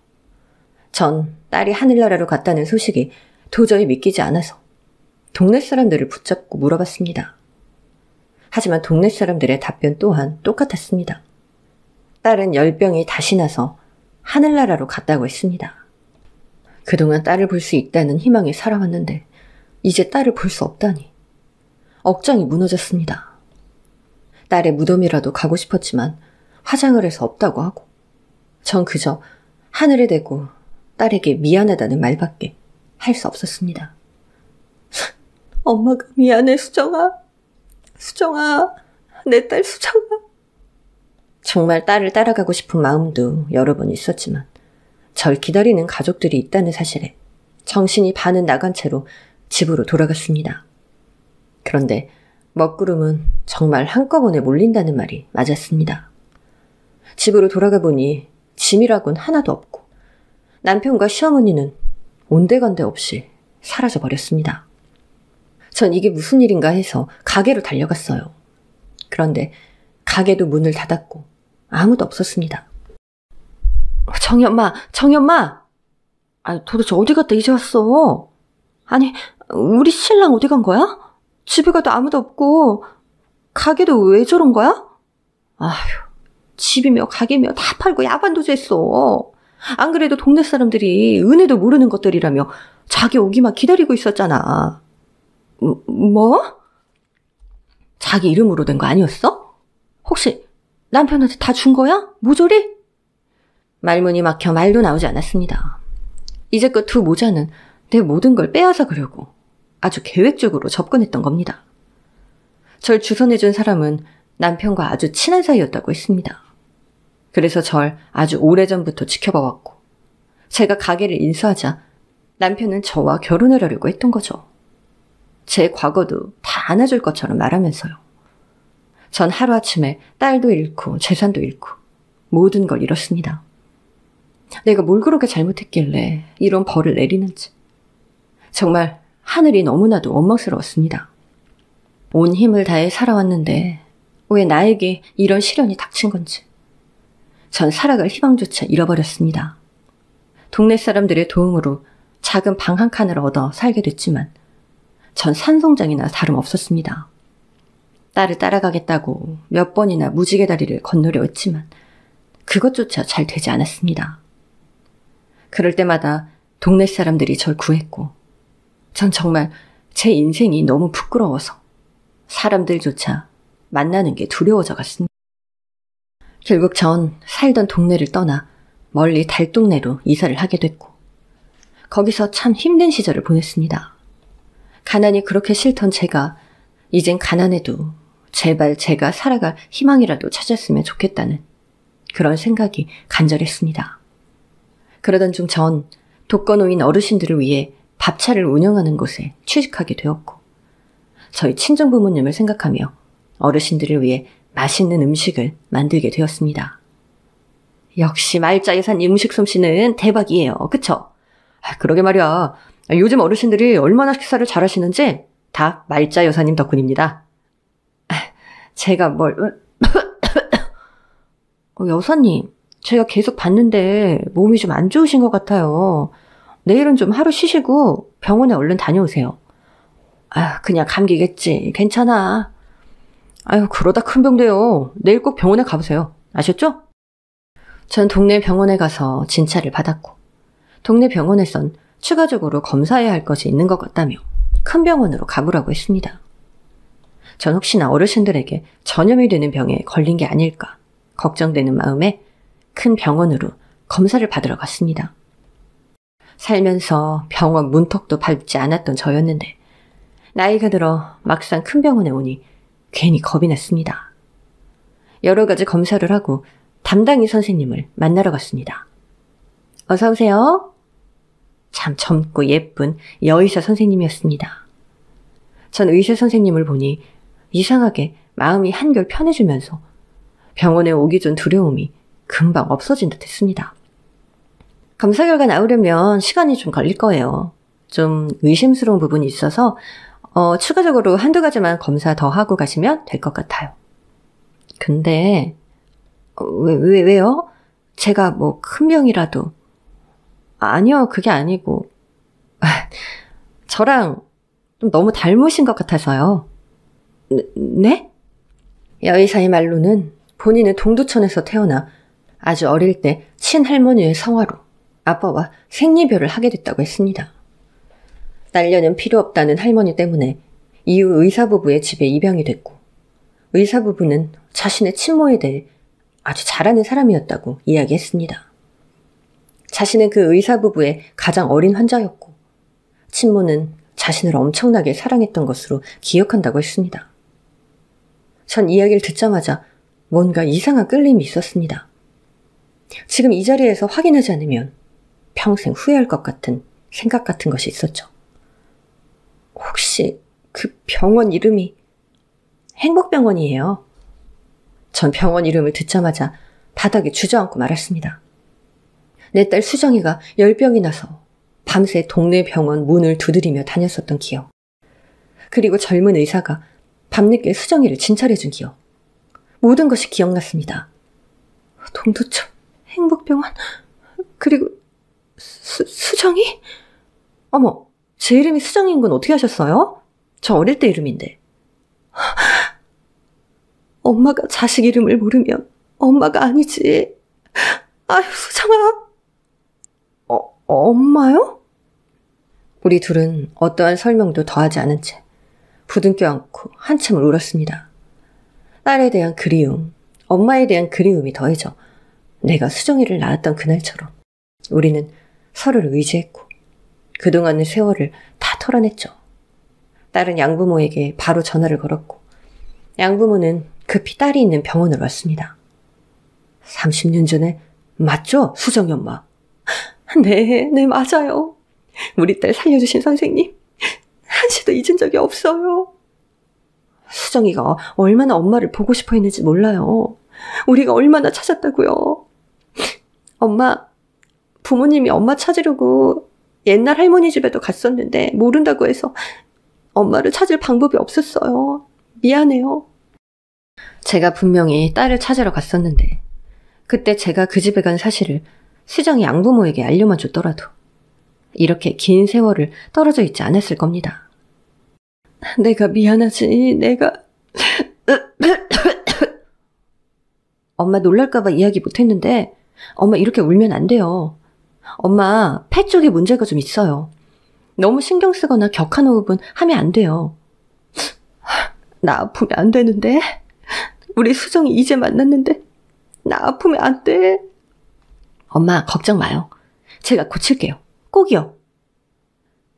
전 딸이 하늘나라로 갔다는 소식이 도저히 믿기지 않아서 동네 사람들을 붙잡고 물어봤습니다. 하지만 동네 사람들의 답변 또한 똑같았습니다. 딸은 열병이 다시 나서 하늘나라로 갔다고 했습니다. 그동안 딸을 볼 수 있다는 희망에 살아왔는데 이제 딸을 볼 수 없다니. 억장이 무너졌습니다. 딸의 무덤이라도 가고 싶었지만 화장을 해서 없다고 하고 전 그저 하늘에 대고 딸에게 미안하다는 말밖에 할 수 없었습니다. 엄마가 미안해, 수정아. 내 딸 수정아. 정말 딸을 따라가고 싶은 마음도 여러 번 있었지만 절 기다리는 가족들이 있다는 사실에 정신이 반은 나간 채로 집으로 돌아갔습니다. 그런데 먹구름은 정말 한꺼번에 몰린다는 말이 맞았습니다. 집으로 돌아가 보니 짐이라곤 하나도 없고 남편과 시어머니는 온데간데 없이 사라져버렸습니다. 전 이게 무슨 일인가 해서 가게로 달려갔어요. 그런데 가게도 문을 닫았고 아무도 없었습니다. 정연마! 도대체 어디 갔다 이제 왔어? 아니, 우리 신랑 어디 간 거야? 집에 가도 아무도 없고 가게도 왜 저런 거야? 아휴, 집이며 가게며 다 팔고 야반도주 했어. 안 그래도 동네 사람들이 은혜도 모르는 것들이라며 자기 오기만 기다리고 있었잖아. 뭐? 자기 이름으로 된 거 아니었어? 혹시 남편한테 다 준 거야? 모조리? 말문이 막혀 말도 나오지 않았습니다. 이제껏 두 모자는 내 모든 걸 빼앗아 가려고 아주 계획적으로 접근했던 겁니다. 절 주선해준 사람은 남편과 아주 친한 사이였다고 했습니다. 그래서 절 아주 오래전부터 지켜봐왔고 제가 가게를 인수하자 남편은 저와 결혼을 하려고 했던 거죠. 제 과거도 다 안아줄 것처럼 말하면서요. 전 하루아침에 딸도 잃고 재산도 잃고 모든 걸 잃었습니다. 내가 뭘 그렇게 잘못했길래 이런 벌을 내리는지. 정말 하늘이 너무나도 원망스러웠습니다. 온 힘을 다해 살아왔는데 왜 나에게 이런 시련이 닥친 건지. 전 살아갈 희망조차 잃어버렸습니다. 동네 사람들의 도움으로 작은 방 한 칸을 얻어 살게 됐지만 전 산송장이나 다름없었습니다. 딸을 따라가겠다고 몇 번이나 무지개 다리를 건너려 했지만 그것조차 잘 되지 않았습니다. 그럴 때마다 동네 사람들이 절 구했고 전 정말 제 인생이 너무 부끄러워서 사람들조차 만나는 게 두려워져 갔습니다. 결국 전 살던 동네를 떠나 멀리 달동네로 이사를 하게 됐고 거기서 참 힘든 시절을 보냈습니다. 가난이 그렇게 싫던 제가 이젠 가난해도 제발 제가 살아갈 희망이라도 찾았으면 좋겠다는 그런 생각이 간절했습니다. 그러던 중 전 독거노인 어르신들을 위해 밥차를 운영하는 곳에 취직하게 되었고 저희 친정부모님을 생각하며 어르신들을 위해 맛있는 음식을 만들게 되었습니다. 역시 말자 여사님 음식 솜씨는 대박이에요. 그쵸? 그러게 말이야. 요즘 어르신들이 얼마나 식사를 잘하시는지 다 말자 여사님 덕분입니다. 제가 여사님, 제가 계속 봤는데 몸이 좀 안 좋으신 것 같아요. 내일은 좀 하루 쉬시고 병원에 얼른 다녀오세요. 그냥 감기겠지. 괜찮아. 그러다 큰 병 돼요. 내일 꼭 병원에 가보세요. 아셨죠? 전 동네 병원에 가서 진찰을 받았고 동네 병원에선 추가적으로 검사해야 할 것이 있는 것 같다며 큰 병원으로 가보라고 했습니다. 전 혹시나 어르신들에게 전염이 되는 병에 걸린 게 아닐까 걱정되는 마음에 큰 병원으로 검사를 받으러 갔습니다. 살면서 병원 문턱도 밟지 않았던 저였는데 나이가 들어 막상 큰 병원에 오니 괜히 겁이 났습니다. 여러 가지 검사를 하고 담당의 선생님을 만나러 갔습니다. 어서 오세요. 참 젊고 예쁜 여의사 선생님이었습니다. 전 의사 선생님을 보니 이상하게 마음이 한결 편해지면서 병원에 오기 전 두려움이 금방 없어진 듯 했습니다. 검사 결과 나오려면 시간이 좀 걸릴 거예요. 좀 의심스러운 부분이 있어서 추가적으로 한두 가지만 검사 더 하고 가시면 될 것 같아요. 근데 왜요? 제가 뭐 큰 병이라도. 아니요, 그게 아니고 저랑 좀 너무 닮으신 것 같아서요. 네? 여의사의 말로는 본인은 동두천에서 태어나 아주 어릴 때 친할머니의 성화로 아빠와 생리별을 하게 됐다고 했습니다. 딸려는 필요 없다는 할머니 때문에 이후 의사부부의 집에 입양이 됐고 의사부부는 자신의 친모에 대해 아주 잘 아는 사람이었다고 이야기했습니다. 자신은 그 의사부부의 가장 어린 환자였고 친모는 자신을 엄청나게 사랑했던 것으로 기억한다고 했습니다. 전 이야기를 듣자마자 뭔가 이상한 끌림이 있었습니다. 지금 이 자리에서 확인하지 않으면 평생 후회할 것 같은 생각 같은 것이 있었죠. 혹시 그 병원 이름이 행복병원이에요? 전 병원 이름을 듣자마자 바닥에 주저앉고 말았습니다. 내 딸 수정이가 열병이 나서 밤새 동네 병원 문을 두드리며 다녔었던 기억. 그리고 젊은 의사가 밤늦게 수정이를 진찰해준 기억. 모든 것이 기억났습니다. 동두천, 행복병원, 그리고 수정이? 어머, 제 이름이 수정인 건 어떻게 하셨어요? 저 어릴 때 이름인데. 엄마가 자식 이름을 모르면 엄마가 아니지. 아유, 수정아. 엄마요? 우리 둘은 어떠한 설명도 더하지 않은 채 부둥켜 안고 한참을 울었습니다. 딸에 대한 그리움, 엄마에 대한 그리움이 더해져 내가 수정이를 낳았던 그날처럼 우리는 서로를 의지했고 그동안의 세월을 다 털어냈죠. 딸은 양부모에게 바로 전화를 걸었고 양부모는 급히 딸이 있는 병원으로 왔습니다. 30년 전에 맞죠? 수정이 엄마. 네, 맞아요. 우리 딸 살려주신 선생님 한시도 잊은 적이 없어요. 수정이가 얼마나 엄마를 보고 싶어 했는지 몰라요. 우리가 얼마나 찾았다고요. 엄마, 부모님이 엄마 찾으려고 옛날 할머니 집에도 갔었는데 모른다고 해서 엄마를 찾을 방법이 없었어요. 미안해요. 제가 분명히 딸을 찾으러 갔었는데 그때 제가 그 집에 간 사실을 수정이 양부모에게 알려만 줬더라도 이렇게 긴 세월을 떨어져 있지 않았을 겁니다. 내가 미안하지, 내가... 엄마 놀랄까봐 이야기 못했는데 엄마 이렇게 울면 안 돼요. 엄마 폐 쪽에 문제가 좀 있어요. 너무 신경 쓰거나 격한 호흡은 하면 안 돼요. 나 아프면 안 되는데. 우리 수정이 이제 만났는데 나 아프면 안 돼. 엄마 걱정 마요. 제가 고칠게요. 꼭이요.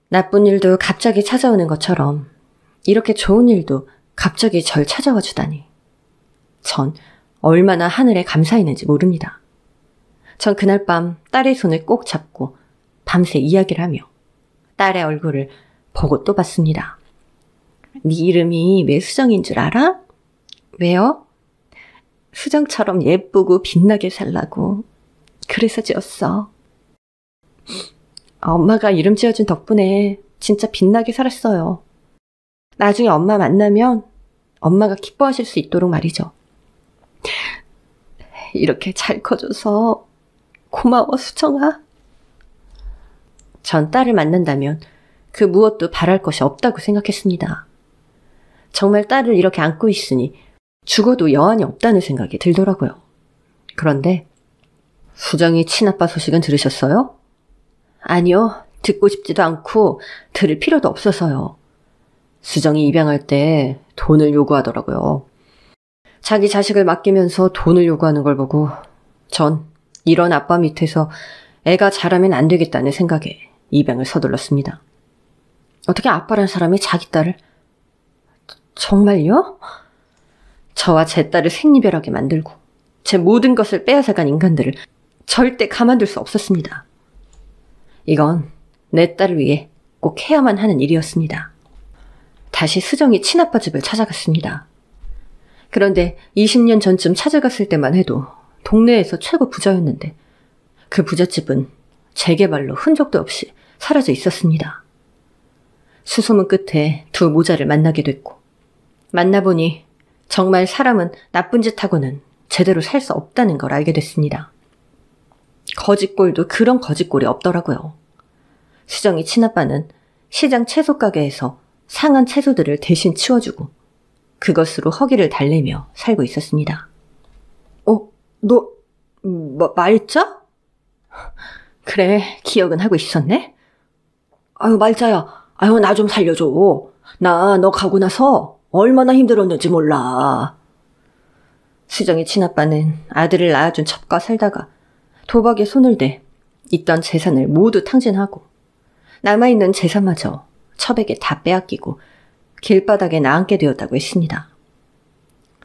나쁜 일도 갑자기 찾아오는 것처럼 이렇게 좋은 일도 갑자기 절 찾아와 주다니. 전 얼마나 하늘에 감사했는지 모릅니다. 전 그날 밤 딸의 손을 꼭 잡고 밤새 이야기를 하며 딸의 얼굴을 보고 또 봤습니다. 네 이름이 왜 수정인 줄 알아? 왜요? 수정처럼 예쁘고 빛나게 살라고. 그래서 지었어. 엄마가 이름 지어준 덕분에 진짜 빛나게 살았어요. 나중에 엄마 만나면 엄마가 기뻐하실 수 있도록 말이죠. 이렇게 잘 커줘서 고마워, 수정아. 전 딸을 만난다면 그 무엇도 바랄 것이 없다고 생각했습니다. 정말 딸을 이렇게 안고 있으니 죽어도 여한이 없다는 생각이 들더라고요. 그런데 수정이 친아빠 소식은 들으셨어요? 아니요. 듣고 싶지도 않고 들을 필요도 없어서요. 수정이 입양할 때 돈을 요구하더라고요. 자기 자식을 맡기면서 돈을 요구하는 걸 보고 전 이런 아빠 밑에서 애가 자라면 안 되겠다는 생각에 입양을 서둘렀습니다. 어떻게 아빠란 사람이 자기 딸을... 정말요? 저와 제 딸을 생리별하게 만들고 제 모든 것을 빼앗아간 인간들을 절대 가만둘 수 없었습니다. 이건 내 딸을 위해 꼭 해야만 하는 일이었습니다. 다시 수정이 친아빠 집을 찾아갔습니다. 그런데 20년 전쯤 찾아갔을 때만 해도 동네에서 최고 부자였는데 그 부잣집은 재개발로 흔적도 없이 사라져 있었습니다. 수소문 끝에 두 모자를 만나게 됐고 만나보니 정말 사람은 나쁜 짓 하고는 제대로 살 수 없다는 걸 알게 됐습니다. 거짓골도 그런 거짓골이 없더라고요. 수정이 친아빠는 시장 채소 가게에서 상한 채소들을 대신 치워주고 그것으로 허기를 달래며 살고 있었습니다. 너 말자? 그래, 기억은 하고 있었네? 아유, 말자야. 아유, 나 좀 살려줘. 나 너 가고 나서 얼마나 힘들었는지 몰라. 수정이 친아빠는 아들을 낳아준 첩과 살다가 도박에 손을 대 있던 재산을 모두 탕진하고 남아있는 재산마저 첩에게 다 빼앗기고 길바닥에 나앉게 되었다고 했습니다.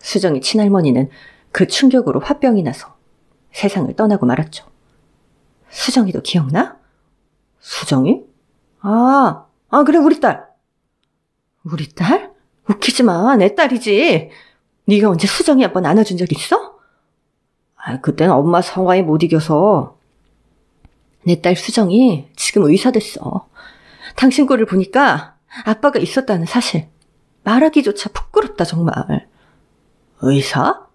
수정이 친할머니는 그 충격으로 화병이 나서 세상을 떠나고 말았죠. 수정이도 기억나? 수정이? 그래, 우리 딸. 우리 딸? 웃기지 마, 내 딸이지. 네가 언제 수정이 한번 안아준 적 있어? 그땐 엄마 성화에 못 이겨서. 내 딸 수정이 지금 의사 됐어. 당신 꼴을 보니까 아빠가 있었다는 사실 말하기조차 부끄럽다, 정말. 의사?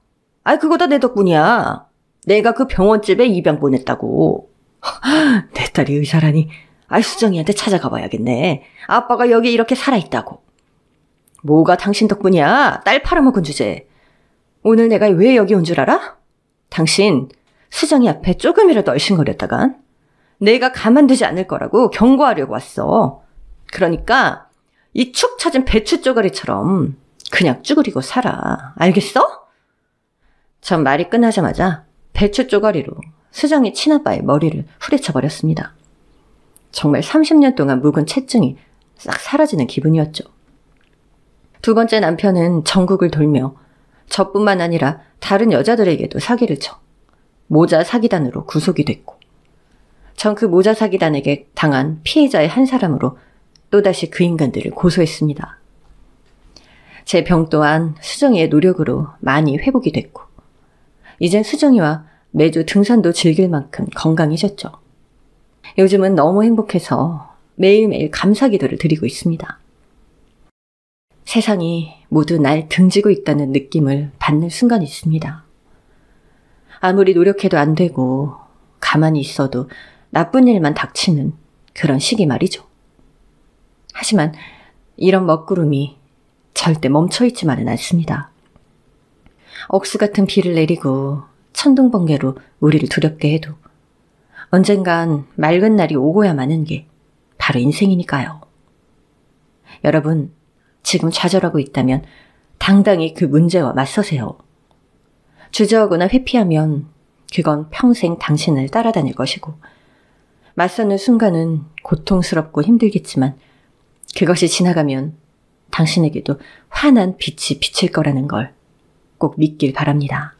그거 다 내 덕분이야. 내가 그 병원집에 입양 보냈다고. 내 딸이 의사라니. 수정이한테 찾아가 봐야겠네. 아빠가 여기 이렇게 살아있다고. 뭐가 당신 덕분이야? 딸 팔아먹은 주제. 오늘 내가 왜 여기 온 줄 알아? 당신 수정이 앞에 조금이라도 얼씬거렸다간 내가 가만두지 않을 거라고 경고하려고 왔어. 그러니까 이 축 처진 배추 쪼가리처럼 그냥 쭈그리고 살아. 알겠어? 전 말이 끝나자마자 배추 쪼가리로 수정이 친아빠의 머리를 후려쳐버렸습니다. 정말 30년 동안 묵은 체증이 싹 사라지는 기분이었죠. 두 번째 남편은 전국을 돌며 저뿐만 아니라 다른 여자들에게도 사기를 쳐 모자 사기단으로 구속이 됐고, 전 그 모자 사기단에게 당한 피해자의 한 사람으로 또다시 그 인간들을 고소했습니다. 제 병 또한 수정이의 노력으로 많이 회복이 됐고, 이젠 수정이와 매주 등산도 즐길 만큼 건강해졌죠. 요즘은 너무 행복해서 매일매일 감사기도를 드리고 있습니다. 세상이 모두 날 등지고 있다는 느낌을 받는 순간이 있습니다. 아무리 노력해도 안 되고 가만히 있어도 나쁜 일만 닥치는 그런 시기 말이죠. 하지만 이런 먹구름이 절대 멈춰있지만은 않습니다. 억수 같은 비를 내리고 천둥번개로 우리를 두렵게 해도 언젠간 맑은 날이 오고야 마는 게 바로 인생이니까요. 여러분, 지금 좌절하고 있다면 당당히 그 문제와 맞서세요. 주저하거나 회피하면 그건 평생 당신을 따라다닐 것이고, 맞서는 순간은 고통스럽고 힘들겠지만 그것이 지나가면 당신에게도 환한 빛이 비칠 거라는 걸 꼭 믿길 바랍니다.